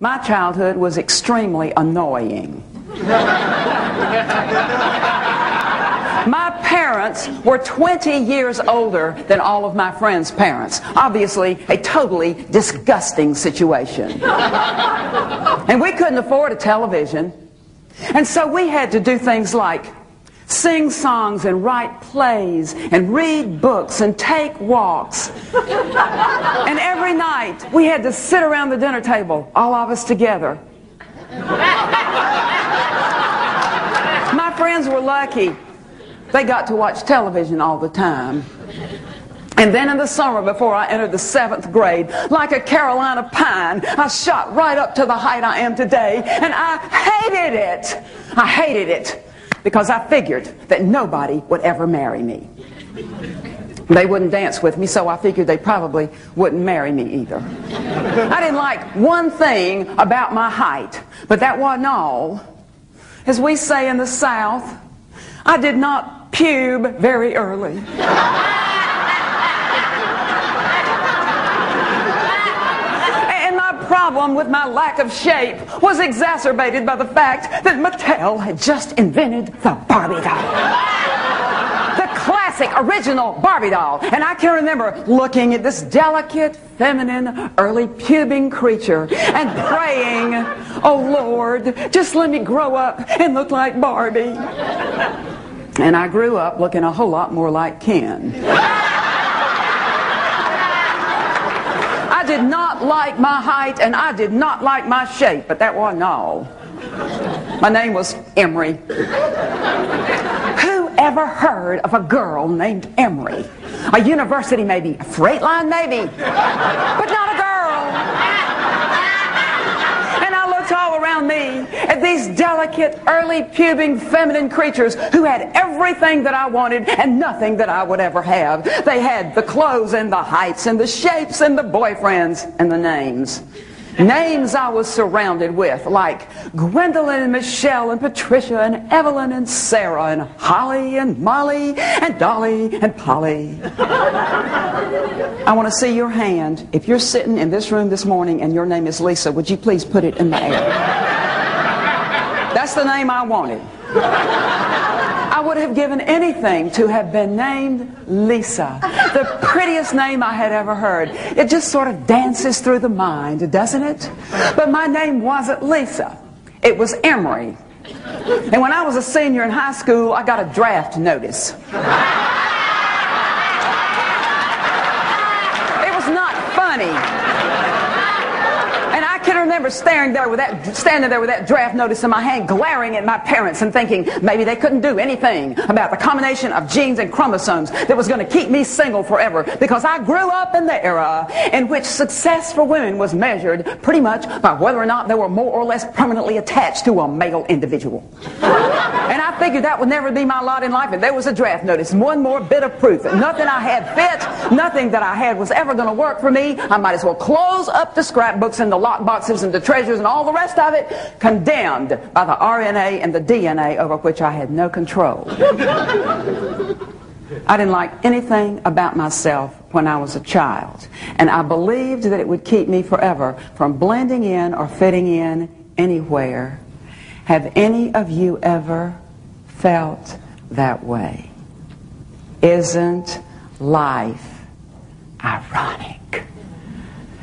My childhood was extremely annoying. My parents were 20 years older than all of my friends' parents. Obviously, a totally disgusting situation. And we couldn't afford a television. And so we had to do things like sing songs and write plays and read books and take walks. And every night we had to sit around the dinner table, all of us together. My friends were lucky. They got to watch television all the time. And then in the summer, before I entered the 7th grade, like a Carolina pine, I shot right up to the height I am today, and I hated it. I hated it because I figured that nobody would ever marry me. They wouldn't dance with me, so I figured they probably wouldn't marry me either. I didn't like one thing about my height, but that wasn't all. As we say in the South, I did not pube very early. And my problem with my lack of shape was exacerbated by the fact that Mattel had just invented the Barbie doll. The classic, original Barbie doll. And I can remember looking at this delicate, feminine, early pubing creature and praying, "Oh Lord, just let me grow up and look like Barbie." And I grew up looking a whole lot more like Ken. I did not like my height and I did not like my shape, but that wasn't all. My name was Emory. Who ever heard of a girl named Emory? A university maybe, a freight line maybe, but not a girl. And I looked all around me at these delicate, early pubing feminine creatures who had everything that I wanted and nothing that I would ever have. They had the clothes and the heights and the shapes and the boyfriends and the names. Names I was surrounded with, like Gwendolyn and Michelle and Patricia and Evelyn and Sarah and Holly and Molly and Dolly and Polly. I want to see your hand. If you're sitting in this room this morning and your name is Lisa, would you please put it in the air? That's the name I wanted. I would have given anything to have been named Lisa. The prettiest name I had ever heard. It just sort of dances through the mind, doesn't it? But my name wasn't Lisa. It was Emory. And when I was a senior in high school, I got a draft notice. It was not funny. And I can remember standing there with that draft notice in my hand, glaring at my parents and thinking maybe they couldn't do anything about the combination of genes and chromosomes that was going to keep me single forever, because I grew up in the era in which success for women was measured pretty much by whether or not they were more or less permanently attached to a male individual. And I figured that would never be my lot in life, and there was a draft notice, one more bit of proof that nothing I had fit, nothing that I had was ever going to work for me. I might as well close up the scrapbooks and the lock boxes and the treasures and all the rest of it, condemned by the RNA and the DNA over which I had no control. I didn't like anything about myself when I was a child, and I believed that it would keep me forever from blending in or fitting in anywhere. Have any of you ever felt that way? Isn't life ironic?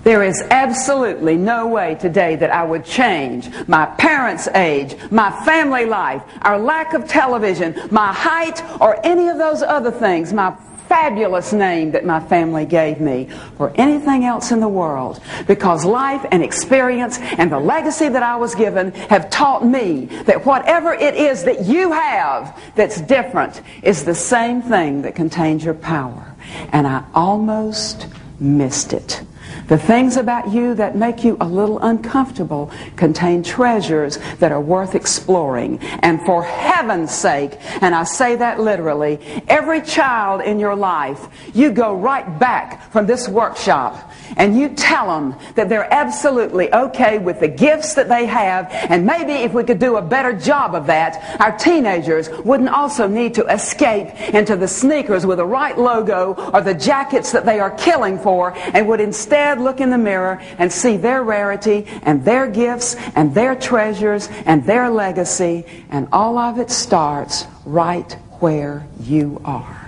There is absolutely no way today that I would change my parents' age, my family life, our lack of television, my height, or any of those other things, my fabulous name that my family gave me, or anything else in the world, because life and experience and the legacy that I was given have taught me that whatever it is that you have that's different is the same thing that contains your power. And I almost missed it. The things about you that make you a little uncomfortable contain treasures that are worth exploring. And for heaven's sake, and I say that literally, every child in your life, you go right back from this workshop and you tell them that they're absolutely okay with the gifts that they have, and maybe if we could do a better job of that, our teenagers wouldn't also need to escape into the sneakers with the right logo or the jackets that they are killing for, and would instead dad look in the mirror and see their rarity and their gifts and their treasures and their legacy, and all of it starts right where you are.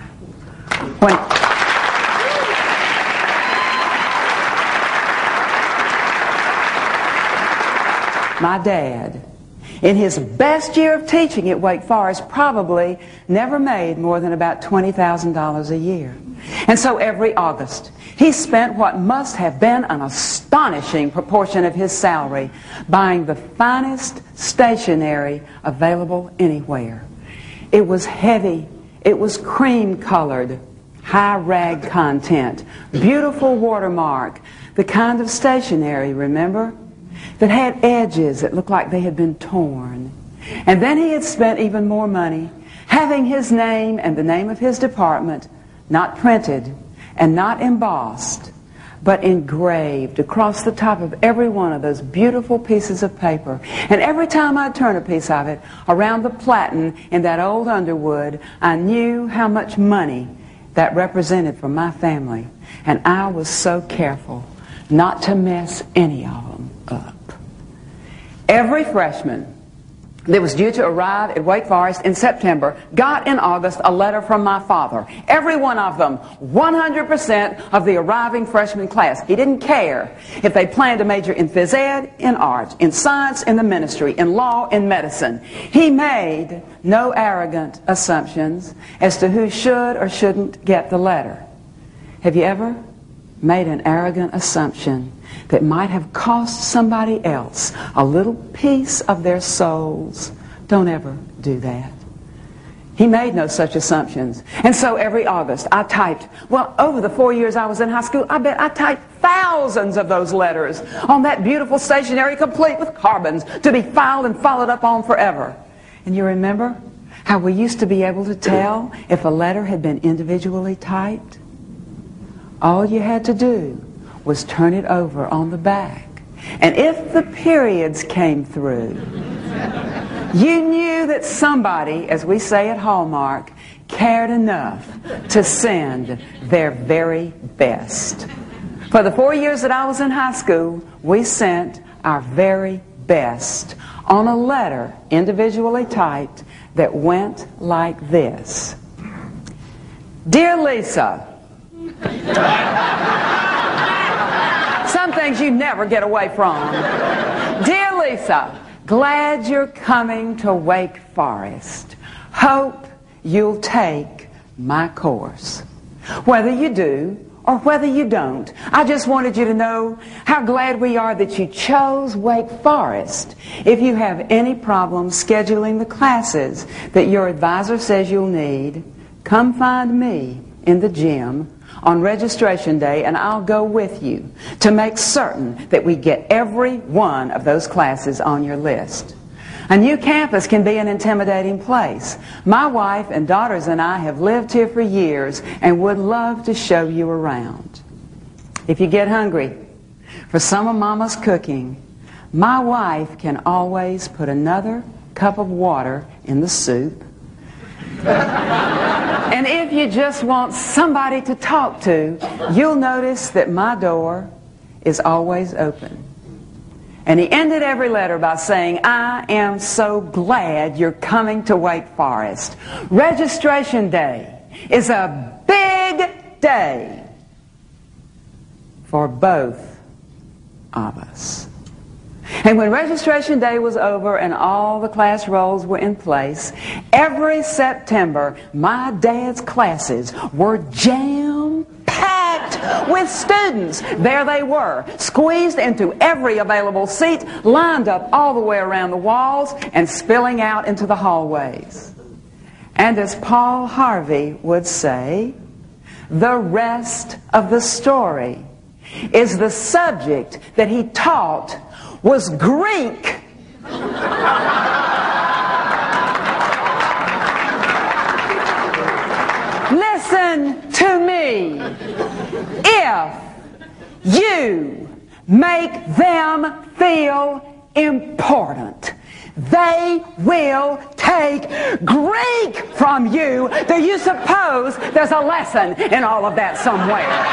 My dad, in his best year of teaching at Wake Forest, probably never made more than about $20,000 a year. And so every August, he spent what must have been an astonishing proportion of his salary buying the finest stationery available anywhere. It was heavy, it was cream-colored, high rag content, beautiful watermark, the kind of stationery, remember, that had edges that looked like they had been torn. And then he had spent even more money having his name and the name of his department not printed and not embossed, but engraved across the top of every one of those beautiful pieces of paper. And every time I'd turn a piece of it around the platen in that old Underwood, I knew how much money that represented for my family. And I was so careful not to mess any of them up. Every freshman that was due to arrive at Wake Forest in September got in August a letter from my father. Every one of them, 100% of the arriving freshman class. He didn't care if they planned to major in phys ed, in art, in science, in the ministry, in law, in medicine. He made no arrogant assumptions as to who should or shouldn't get the letter. Have you ever made an arrogant assumption that might have cost somebody else a little piece of their souls? Don't ever do that. He made no such assumptions. And so every August I typed, well, over the 4 years I was in high school, I bet I typed thousands of those letters on that beautiful stationery complete with carbons to be filed and followed up on forever. And you remember how we used to be able to tell if a letter had been individually typed? All you had to do was turn it over on the back. And if the periods came through, you knew that somebody, as we say at Hallmark, cared enough to send their very best. For the 4 years that I was in high school, we sent our very best on a letter individually typed that went like this. Dear Lisa, some things you never get away from. Dear Lisa, glad you're coming to Wake Forest. Hope you'll take my course. Whether you do or whether you don't, I just wanted you to know how glad we are that you chose Wake Forest. If you have any problems scheduling the classes that your advisor says you'll need, come find me in the gym on registration day, and I'll go with you to make certain that we get every one of those classes on your list. A new campus can be an intimidating place. My wife and daughters and I have lived here for years and would love to show you around. If you get hungry for some of Mama's cooking, my wife can always put another cup of water in the soup. And if you just want somebody to talk to, you'll notice that my door is always open. And he ended every letter by saying, I am so glad you're coming to Wake Forest. Registration day is a big day for both of us. And when registration day was over and all the class rolls were in place, every September my dad's classes were jam-packed with students. There they were, squeezed into every available seat, lined up all the way around the walls and spilling out into the hallways. And as Paul Harvey would say, the rest of the story is the subject that he taught was Greek. Listen to me. If you make them feel important, they will take Greek from you. Do you suppose there's a lesson in all of that somewhere?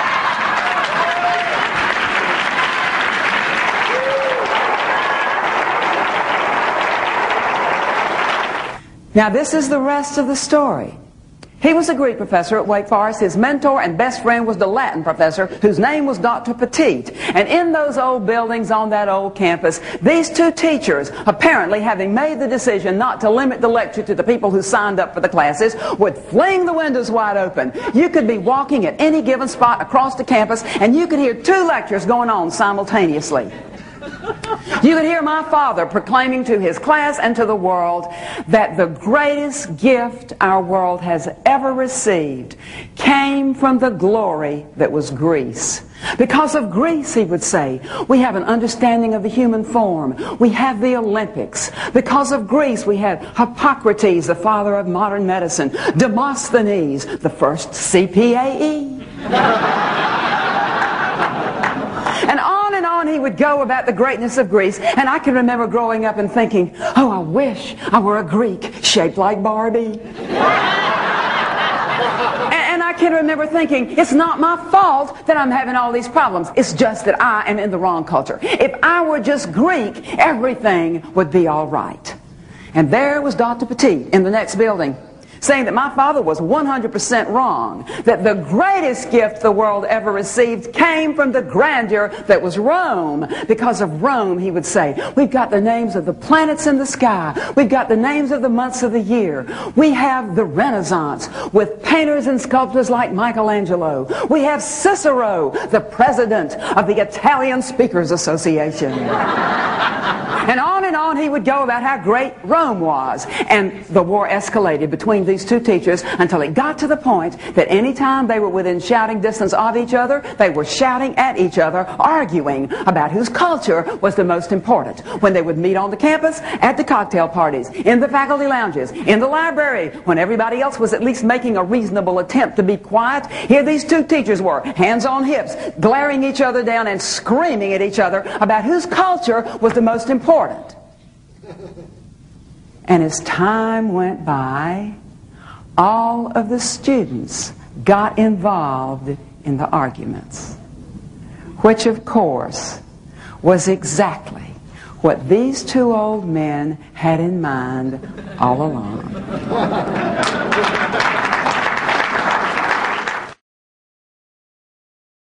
Now this is the rest of the story. He was a Greek professor at Wake Forest. His mentor and best friend was the Latin professor, whose name was Dr. Petit. And in those old buildings on that old campus, these two teachers, apparently having made the decision not to limit the lecture to the people who signed up for the classes, would fling the windows wide open. You could be walking at any given spot across the campus, and you could hear two lectures going on simultaneously. You could hear my father proclaiming to his class and to the world that the greatest gift our world has ever received came from the glory that was Greece. Because of Greece, he would say, we have an understanding of the human form. We have the Olympics. Because of Greece, we had Hippocrates, the father of modern medicine, Demosthenes, the first CPAE. And on he would go about the greatness of Greece. And I can remember growing up and thinking, oh, I wish I were a Greek shaped like Barbie. And I can remember thinking, it's not my fault that I'm having all these problems. It's just that I am in the wrong culture. If I were just Greek, everything would be all right. And there was Dr. Petit in the next building, saying that my father was 100% wrong, that the greatest gift the world ever received came from the grandeur that was Rome. Because of Rome, he would say, we've got the names of the planets in the sky. We've got the names of the months of the year. We have the Renaissance with painters and sculptors like Michelangelo. We have Cicero, the president of the Italian Speakers Association. And on he would go about how great Rome was. And the war escalated between these two teachers until it got to the point that anytime they were within shouting distance of each other, they were shouting at each other, arguing about whose culture was the most important. When they would meet on the campus, at the cocktail parties, in the faculty lounges, in the library, when everybody else was at least making a reasonable attempt to be quiet, here these two teachers were, hands on hips, glaring each other down and screaming at each other about whose culture was the most important. And as time went by, all of the students got involved in the arguments, which of course was exactly what these two old men had in mind all along.